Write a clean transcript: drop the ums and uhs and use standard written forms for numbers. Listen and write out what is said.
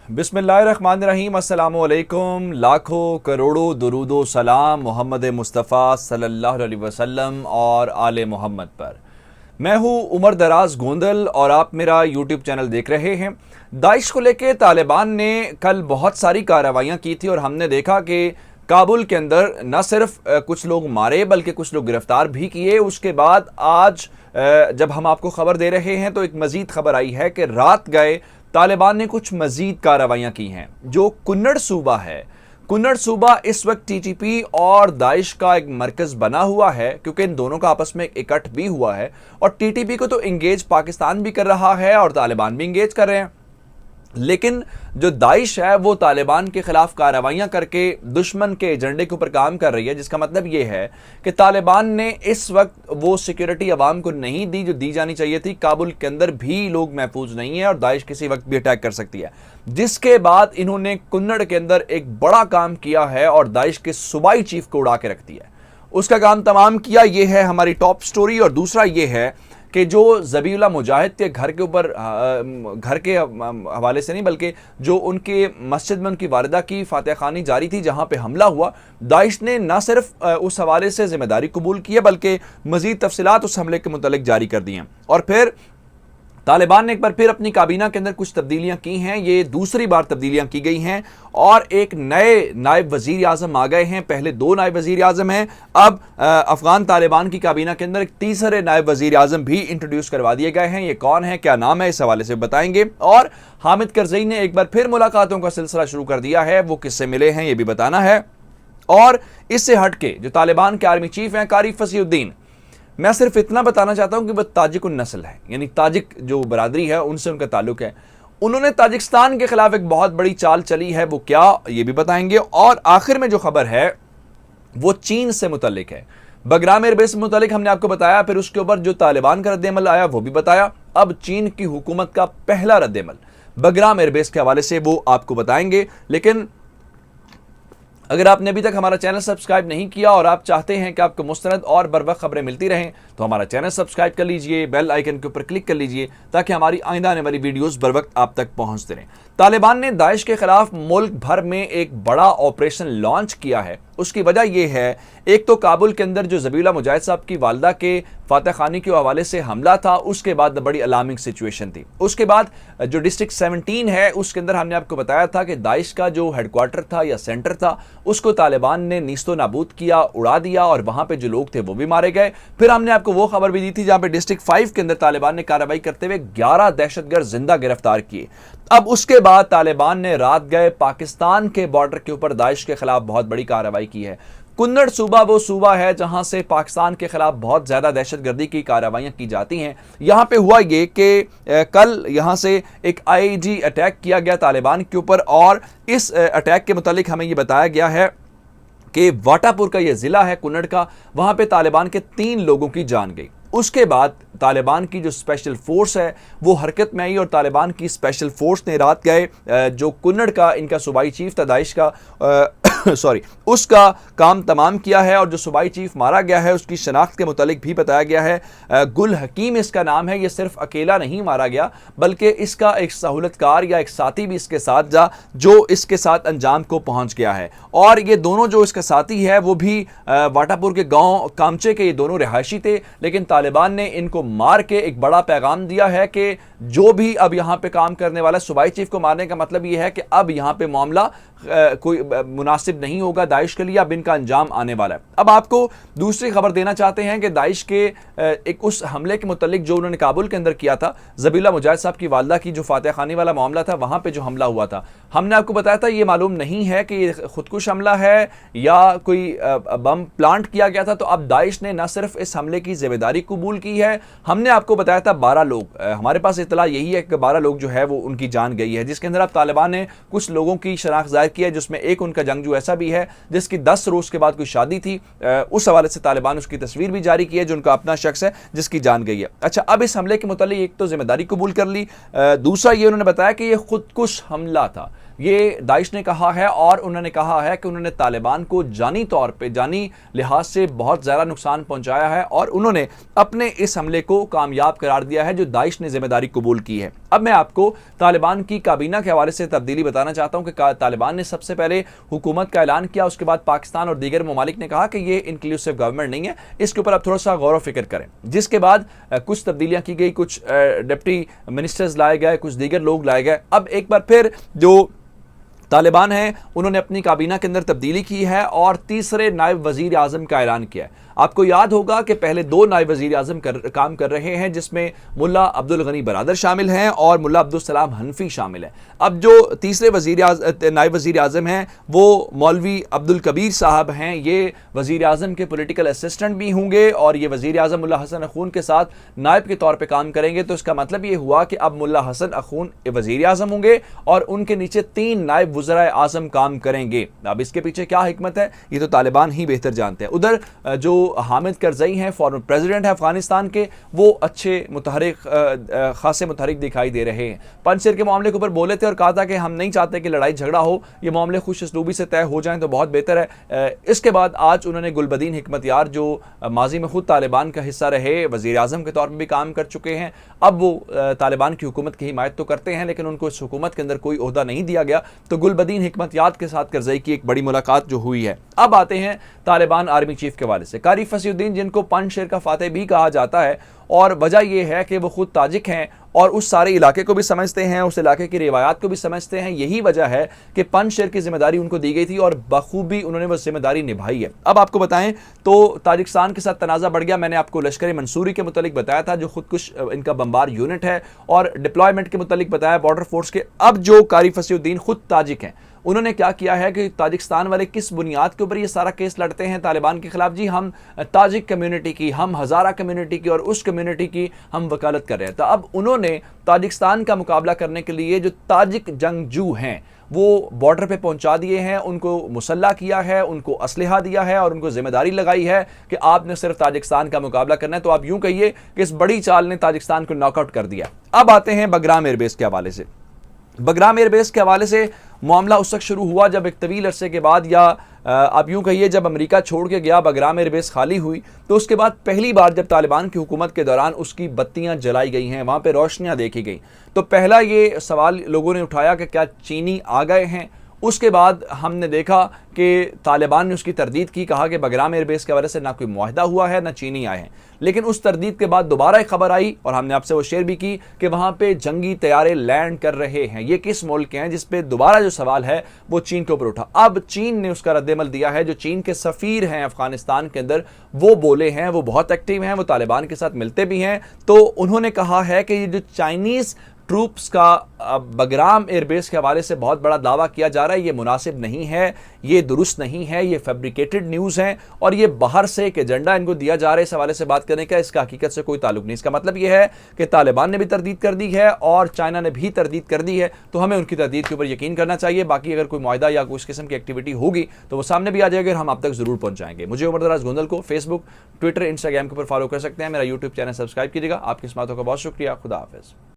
बिस्मिल्लाहिर्रहमानिर्रहीम, अस्सलामुअलैकुम। लाखों करोड़ों दुरूदो सलाम मोहम्मद मुस्तफ़ा सल्लल्लाहु अलैहि वसल्लम और आले मोहम्मद पर। मैं हूँ उमर दराज गोंदल और आप मेरा यूट्यूब चैनल देख रहे हैं। दाइश को लेकर तालिबान ने कल बहुत सारी कार्रवाइयाँ की थी और हमने देखा कि काबुल के अंदर न सिर्फ कुछ लोग मारे बल्कि कुछ लोग गिरफ्तार भी किए। उसके बाद आज जब हम आपको खबर दे रहे हैं तो एक मजीद खबर आई है कि रात गए तालिबान ने कुछ मजीद कार्रवाइयाँ की हैं। जो कुन्नड़ सूबा है, कुन्नड़ सूबा इस वक्त टीटीपी और दाइश का एक मरकज बना हुआ है, क्योंकि इन दोनों का आपस में इकट्ठ भी हुआ है। और टीटीपी को तो इंगेज पाकिस्तान भी कर रहा है और तालिबान भी इंगेज कर रहे हैं, लेकिन जो दाइश है वो तालिबान के खिलाफ कार्रवाइयां करके दुश्मन के एजेंडे के ऊपर काम कर रही है। जिसका मतलब ये है कि तालिबान ने इस वक्त वो सिक्योरिटी अवाम को नहीं दी जो दी जानी चाहिए थी। काबुल के अंदर भी लोग महफूज नहीं है और दाइश किसी वक्त भी अटैक कर सकती है। जिसके बाद इन्होंने कुन्नड़ के अंदर एक बड़ा काम किया है और दाइश के सूबाई चीफ को उड़ा के रख दिया है। उसका काम तमाम किया। ये है हमारी टॉप स्टोरी। और दूसरा ये है कि जो ज़बीहुल्लाह मुजाहिद के घर के ऊपर, घर के हवाले से नहीं बल्कि जो उनके मस्जिद में उनकी वालिदा की फातिहा खानी जारी थी जहां पे हमला हुआ, दाइश ने न सिर्फ उस हवाले से जिम्मेदारी कबूल की है बल्कि मजीद तफसीलात उस हमले के मुतालिक जारी कर दी हैं। और फिर तालिबान ने एक बार फिर अपनी काबीना के अंदर कुछ तब्दीलियां की हैं। ये दूसरी बार तब्दीलियां की गई हैं और एक नए नायब वजीर आजम आ गए हैं। पहले दो नायब वजीर आजम हैं, अब अफगान तालिबान की काबीना के अंदर एक तीसरे नायब वजीर आजम भी इंट्रोड्यूस करवा दिए गए हैं। ये कौन है, क्या नाम है, इस हवाले से बताएंगे। और हामिद करजई ने एक बार फिर मुलाकातों का सिलसिला शुरू कर दिया है, वो किससे मिले हैं ये भी बताना है। और इससे हटके जो तालिबान के आर्मी चीफ हैं कारी फसीउद्दीन, मैं सिर्फ इतना बताना चाहता हूं कि वह ताजिक नस्ल है, यानी ताजिक जो बरादरी है उनसे उनका ताल्लुक है। उन्होंने ताजिकिस्तान के खिलाफ एक बहुत बड़ी चाल चली है, वो क्या ये भी बताएंगे। और आखिर में जो खबर है वो चीन से मुतल्लिक है। बगराम एयरबेस से मुतल्लिक हमने आपको बताया, फिर उसके ऊपर जो तालिबान का रद्देअमल आया वो भी बताया। अब चीन की हुकूमत का पहला रद्देअमल बगराम एयरबेस के हवाले से वो आपको बताएंगे। लेकिन अगर आपने अभी तक हमारा चैनल सब्सक्राइब नहीं किया और आप चाहते हैं कि आपको मुस्तनद और बरवक्त खबरें मिलती रहें तो हमारा चैनल सब्सक्राइब कर लीजिए, बेल आइकन के ऊपर क्लिक कर लीजिए ताकि हमारी आइंदा आने वाली वीडियोस बरवक्त आप तक पहुंचते रहें। तालिबान ने दाइश के खिलाफ मुल्क भर में एक बड़ा ऑपरेशन लॉन्च किया है। उसकी वजह यह है, एक तो काबुल के अंदर जो ज़बीहुल्लाह मुजाहिद साहब की वालिदा के फातिहा खानी के हवाले से हमला था, उसके बाद बड़ी अलार्मिंग सिचुएशन थी। उसके बाद जो डिस्ट्रिक्ट 17 है उसके अंदर हमने आपको बताया था कि दाइश का जो हेडक्वार्टर था या सेंटर था उसको तालिबान ने नीस्तो नाबूद किया, उड़ा दिया और वहां पे जो लोग थे वो भी मारे गए। फिर हमने आपको वो खबर भी दी थी जहां पे डिस्ट्रिक्ट 5 के अंदर तालिबान ने कार्रवाई करते हुए 11 दहशतगर्द जिंदा गिरफ्तार किए। अब उसके बाद तालिबान ने रात गए पाकिस्तान के बॉर्डर के ऊपर दाइश के खिलाफ बहुत बड़ी कार्रवाई की है। कुन्नड़ सूबा वो सूबा है जहां से पाकिस्तान के खिलाफ बहुत ज्यादा दहशतगर्दी की कार्रवाइयां की जाती हैं। यहां पे हुआ ये कि कल यहां से एक आईईडी अटैक किया गया तालिबान के ऊपर और इस अटैक के मुतालिक हमें ये बताया गया है कि वाटापुर का ये जिला है कुन्नड़ का, वहां पे तालिबान के 3 लोगों की जान गई। उसके बाद तालिबान की जो स्पेशल फोर्स है वो हरकत में आई और तालिबान की स्पेशल फोर्स ने रात गए जो कुन्नड़ का इनका सूबाई चीफ था दाइश का सॉरी उसका काम तमाम किया है। और जो सूबाई चीफ मारा गया है उसकी शनाख्त के मुतालिक भी बताया गया है, गुल हकीम इसका नाम है। ये सिर्फ अकेला नहीं मारा गया बल्कि इसका एक सहूलतकार या एक साथी भी इसके साथ जा जो इसके साथ अंजाम को पहुंच गया है। और ये दोनों जो इसका साथी है वो भी वाटापुर के गांव कामचे के ये दोनों रिहायशी थे, लेकिन तालिबान ने इनको मार के एक बड़ा पैगाम दिया है कि जो भी अब यहां पे काम करने वाला सूबाई चीफ को मारने का मतलब यह है कि अब यहां पे मामला कोई मुनासिब नहीं होगा दाइश के लिए, अब इनका अंजाम आने वाला है। अब आपको दूसरी खबर देना चाहते हैं कि दाइश के एक उस हमले के मुतालिक जो उन्होंने काबुल के अंदर किया था, ज़बीहुल्लाह मुजाहिद साहब की वालिदा की जो फातिहा खानी वाला मामला था, वहां पे जो हमला हुआ था, हमने आपको बताया था ये मालूम नहीं है कि ये खुदकुश हमला है या कोई बम प्लांट किया गया था। तो अब दाइश ने न सिर्फ इस हमले की जिम्मेदारी कबूल की है, हमने आपको बताया था 12 लोग, हमारे पास इतला यही है कि 12 लोग जो है वो उनकी जान गई है, जिसके अंदर अब तालिबान ने कुछ लोगों की शनाख्त जाहिर की है, जिसमें एक उनका जंगजू ऐसा भी है जिसकी 10 रोज के बाद कोई शादी थी। उस हवाले से तालिबान उसकी तस्वीर भी जारी की है जो उनका अपना शख्स है जिसकी जान गई है। अच्छा, अब इस हमले के मुतालिक एक तो जिम्मेदारी कबूल कर ली, दूसरा ये उन्होंने बताया कि यह खुदकुश हमला था। ये दाइश ने कहा है और उन्होंने कहा है कि उन्होंने तालिबान को जानी तौर पे, जानी लिहाज से बहुत ज़्यादा नुकसान पहुंचाया है और उन्होंने अपने इस हमले को कामयाब करार दिया है जो दाइश ने जिम्मेदारी कबूल की है। अब मैं आपको तालिबान की काबीना के हवाले से तब्दीली बताना चाहता हूं कि तालिबान ने सबसे पहले हुकूमत का ऐलान किया, उसके बाद पाकिस्तान और दीगर ममालिक ने कहा कि ये इंक्लूसिव गवर्नमेंट नहीं है, इसके ऊपर आप थोड़ा सा गौर व फिक्र करें। जिसके बाद कुछ तब्दीलियां की गई, कुछ डिप्टी मिनिस्टर्स लाए गए, कुछ दीगर लोग लाए गए। अब एक बार फिर जो तालिबान है उन्होंने अपनी काबीना के अंदर तब्दीली की है और तीसरे नायब वजीर आजम का ऐलान किया है। आपको याद होगा कि पहले दो नायब वजीर आजम काम कर रहे हैं, जिसमें मुल्ला अब्दुल गनी बरादर शामिल हैं और मुल्ला अब्दुल सलाम हनफी शामिल हैं। अब जो तीसरे नायब वजीर आजम हैं वो मौलवी अब्दुल कबीर साहब हैं। ये वजीर आजम के पॉलिटिकल असिस्टेंट भी होंगे और ये वजीर आजम मुल्ला हसन अखून के साथ नायब के तौर पर काम करेंगे। तो इसका मतलब ये हुआ कि अब मुल्ला हसन अखून वजीर आजम होंगे और उनके नीचे 3 नायब वज़राए आज़म काम करेंगे। अब इसके पीछे क्या हिकमत है ये तो तालिबान ही बेहतर जानते हैं। उधर जो हामिद करजई हैं, फॉर्मर प्रेसिडेंट है अफगानिस्तान के, वो अच्छे मुतहरिक, खासे मुतहरिक दिखाई दे रहे हैं। पंजशेर के मामले के ऊपर बोले थे और कहा था कि हम नहीं चाहते कि लड़ाई झगड़ा हो, ये मामले खुश असलूबी से तय हो जाएं तो बहुत बेहतर है। इसके बाद आज उन्होंने गुलबदीन हिकमतयार, जो माजी में खुद तालिबान का हिस्सा रहे, वजीर आजम के तौर पर भी काम कर चुके हैं, अब वो तालिबान की हुकूमत की हिमायत तो करते हैं लेकिन उनको इस हुकूमत के अंदर कोई ओहदा नहीं दिया गया। तो गुलबदीन हिकमतयार के साथ करजई की एक बड़ी मुलाकात जो हुई है। अब आते हैं तालिबान आर्मी चीफ के हवाले से। कारी फसीउद्दीन, जिनको पंजशेर का फातेह भी कहा जाता है, और वजह यह है कि वो खुद ताजिक हैं और उस सारे इलाके को भी समझते हैं, उस इलाके की रिवायात को भी समझते हैं। यही वजह है कि पंजशेर की जिम्मेदारी उनको दी गई थी और बखूबी उन्होंने वो जिम्मेदारी निभाई है। अब आपको बताएं तो ताजिकिस्तान के साथ तनाज़ा बढ़ गया। मैंने आपको लश्कर मंसूरी के मुतालिक बताया था, जो खुद कुछ इनका बमबार यूनिट है, और डिप्लॉयमेंट के मुतालिक बताया बॉर्डर फोर्स के। अब जो कारी फसीउद्दीन खुद ताजिक हैं, उन्होंने क्या किया है कि ताजिकिस्तान वाले किस बुनियाद के ऊपर ये सारा केस लड़ते हैं तालिबान के खिलाफ? जी, हम ताजिक कम्युनिटी की, हम हज़ारा कम्युनिटी की और उस कम्युनिटी की हम वकालत कर रहे हैं। तो अब उन्होंने ताजिकिस्तान का मुकाबला करने के लिए जो ताजिक जंगजू हैं वो बॉर्डर पे पहुंचा दिए हैं, उनको मुसल्ला किया है, उनको असलहा दिया है और उनको जिम्मेदारी लगाई है कि आपने सिर्फ ताजिकिस्तान का मुकाबला करना है। तो आप यूं कहिए कि इस बड़ी चाल ने ताजिकिस्तान को नॉकआउट कर दिया। अब आते हैं बगराम एयरबेस के हवाले से। बगराम एयरबेस के हवाले से मामला उस वक्त शुरू हुआ जब एक तवील अरसे के बाद, या आप यूं कहिए जब अमेरिका छोड़ के गया, बगराम एयरबेस खाली हुई, तो उसके बाद पहली बार जब तालिबान की हुकूमत के दौरान उसकी बत्तियां जलाई गई हैं, वहां पे रोशनियां देखी गई, तो पहला ये सवाल लोगों ने उठाया कि क्या चीनी आ गए हैं। उसके बाद हमने देखा कि तालिबान ने उसकी तरदीद की, कहा कि बगराम एयरबेस के वजह से ना कोई मुआहदा हुआ है ना चीनी आए हैं। लेकिन उस तरदीद के बाद दोबारा एक खबर आई और हमने आपसे वो शेयर भी की कि वहाँ पे जंगी तैयारे लैंड कर रहे हैं। ये किस मुल्क के हैं? जिस पे दोबारा जो सवाल है वो चीन के ऊपर उठा। अब चीन ने उसका रद्देमल दिया है। जो चीन के सफ़ीर हैं अफगानिस्तान के अंदर, वो बोले हैं, वो बहुत एक्टिव हैं, वो तालिबान के साथ मिलते भी हैं। तो उन्होंने कहा है कि ये जो चाइनीज़ ट्रूप्स का बगराम एयरबेस के हवाले से बहुत बड़ा दावा किया जा रहा है, ये मुनासिब नहीं है, ये दुरुस्त नहीं है, ये फैब्रिकेटेड न्यूज़ है और ये बाहर से एक एजेंडा इनको दिया जा रहा है इस हवाले से बात करने का। इसका हकीकत से कोई ताल्लुक नहीं। इसका मतलब ये है कि तालिबान ने भी तरदीद कर दी है और चाइना ने भी तरदीद कर दी है, तो हमें उनकी तरदीद के ऊपर यकीन करना चाहिए। बाकी अगर कोई मुआहदा या कोई इस किस्म की एक्टिविटी होगी तो वो सामने भी आ जाएगी और हम आप तक जरूर पहुँचाएंगे। मुझे उमर दराज गोंदल को फेसबुक, ट्विटर, इंस्टाग्राम के ऊपर फॉलो कर सकते हैं। मेरा यूट्यूब चैनल सब्सक्राइब कीजिएगा। आपकी इस बातों का बहुत शुक्रिया। खुदा हाफिज़।